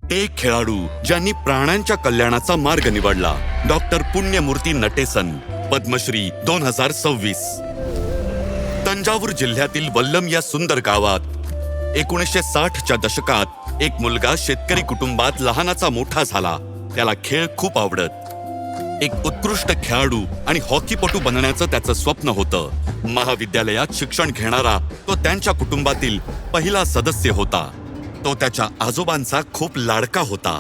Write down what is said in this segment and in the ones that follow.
ते खेळाडू ज्यांनी प्राण्यांच्या कल्याणाचा मार्ग निवडला. डॉक्टर पुण्यमूर्ती नटेसन, पद्मश्री 2026. तंजावूर जिल्ह्यातील वल्लम या सुंदर गावात 1960च्या दशकात एक मुलगा शेतकरी कुटुंबात लहानाचा मोठा झाला. त्याला खेळ खूप आवडत. एक उत्कृष्ट खेळाडू आणि हॉकीपटू बनण्याचं त्याचं स्वप्न होतं. महाविद्यालयात शिक्षण घेणारा तो त्यांच्या कुटुंबातील पहिला सदस्य होता. तो त्याच्या आजोबांचा खूप लाडका होता.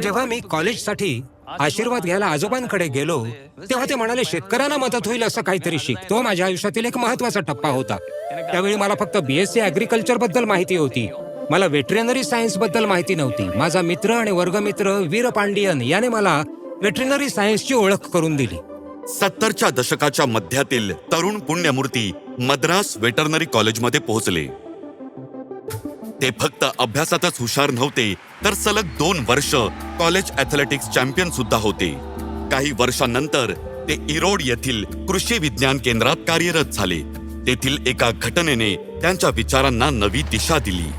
जेव्हा मी कॉलेजसाठी आशीर्वाद घ्यायला आजोबांकडे गेलो तेव्हा ते म्हणाले, शेतकऱ्यांना मदत होईल असं काहीतरी शिक. तो माझ्या आयुष्यातील एक महत्वाचा टप्पा होता. त्यावेळी मला फक्त BSc ॲग्रिकल्चर बद्दल माहिती होती. मला वेटरनरी सायन्स बद्दल माहिती नव्हती. माझा मित्र आणि वर्गमित्र वीर पांडियन याने मला वेटरनरी सायन्सची ओळख करून दिली. 70च्या दशकाच्या मध्यातील तरुण पुण्यमूर्ती मद्रास वेटरनरी कॉलेजमध्ये पोहोचले. ते फक्त अभ्यासातच हुशार नव्हते, तर सलग 2 वर्ष कॉलेज ॲथलेटिक्स चॅम्पियन सुद्धा होते. काही वर्षांनंतर ते इरोड येथील कृषी विज्ञान केंद्रात कार्यरत झाले. तेथील एका घटनेने त्यांच्या विचारांना नवी दिशा दिली.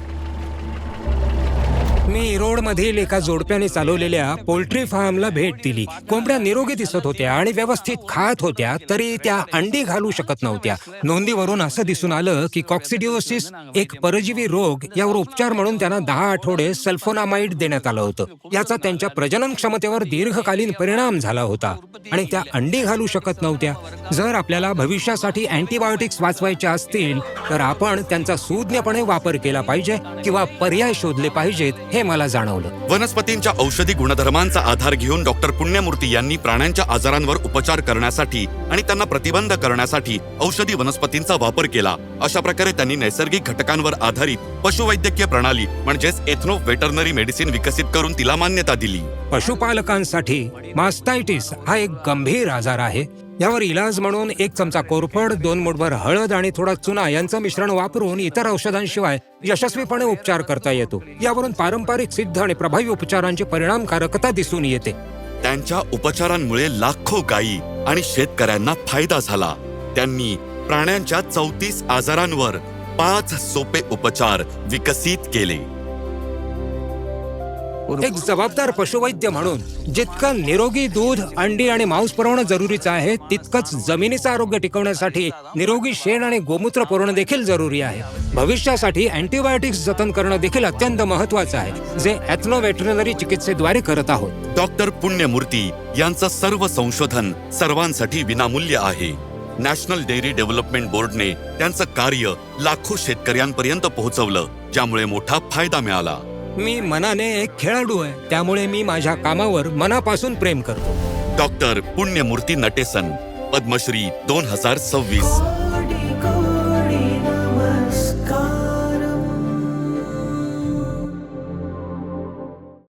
मी इरोड मधील एका जोडप्याने चालवलेल्या पोल्ट्री फार्मला भेट दिली. कोंबड्या निरोगी दिसत होत्या आणि व्यवस्थित खात होत्या, तरी त्या अंडी घालू शकत नव्हत्या. नोंदीवरून असं दिसून आलं की कॉक्सिडिओसिस, एक परजीवी रोग, यावर उपचार म्हणून त्यांना 10 आठवडे सल्फोनामाइड देण्यात आलं होतं. याचा त्यांच्या प्रजनन क्षमतेवर दीर्घकालीन परिणाम झाला होता आणि त्या अंडी घालू शकत नव्हत्या. जर आपल्याला भविष्यासाठी अँटीबायोटिक्स वाचवायचे असतील तर आपण त्यांचा सुज्ञपणे वापर केला पाहिजे किंवा पर्याय शोधले पाहिजेत, हे मला जाणवलं. वनस्पतींच्या औषधी गुणधर्मांचा आधार घेऊन डॉक्टर पुण्यमूर्ती यांनी प्राण्यांच्या आजारांवर उपचार करण्यासाठी आणि त्यांना प्रतिबंध करण्यासाठी औषधी वनस्पतींचा वापर केला. अशा प्रकारे त्यांनी नैसर्गिक घटकांवर आधारित पशुवैद्यकीय प्रणाली म्हणजेच एथनो वेटरनरी मेडिसिन विकसित करून तिला मान्यता दिली. पशुपालकांसाठी मास्टायटिस हा एक गंभीर आजार आहे. यावर इलाज म्हणून 1 चमचा कोरफड, 2 मूठभर हळद आणि थोडा चुना यांचं मिश्रण वापरून इतर औषधांशिवाय यशस्वीपणे उपचार करता येतो. यावरून पारंपरिक सिद्ध आणि प्रभावी उपचारांची परिणामकारकता दिसून येते. त्यांच्या उपचारांमुळे लाखो गायी आणि शेतकऱ्यांना फायदा झाला. त्यांनी प्राण्यांच्या 34 आजारांवर 5 सोपे उपचार विकसित केले. एक जबाबदार पशुवैद्य म्हणून जितकं निरोगी दूध, अंडी आणि मांस पुरवणं जरुरीचं आहे, तितकंच जमिनीचं आरोग्य टिकवण्यासाठी निरोगी शेण आणि गोमूत्र पुरवणं देखील जरुरी आहे. भविष्यासाठी अँटीबायोटिक्स जतन करणं देखील अत्यंत महत्वाचं आहे, जे एथनो वेटरनरी चिकित्सेद्वारे करत आहोत. डॉक्टर पुण्यमूर्ती यांचं सर्व संशोधन सर्वांसाठी विनामूल्य आहे. नॅशनल डेअरी डेव्हलपमेंट बोर्डने त्यांचं कार्य लाखो शेतकऱ्यांपर्यंत पोहोचवलं, ज्यामुळे मोठा फायदा मिळाला. मी मनाने एक खेळाडू आहे, त्यामुळे मी माझ्या कामावर मनापासून प्रेम करतो. डॉक्टर पुण्यमूर्ती नटेसन, पद्मश्री 2026.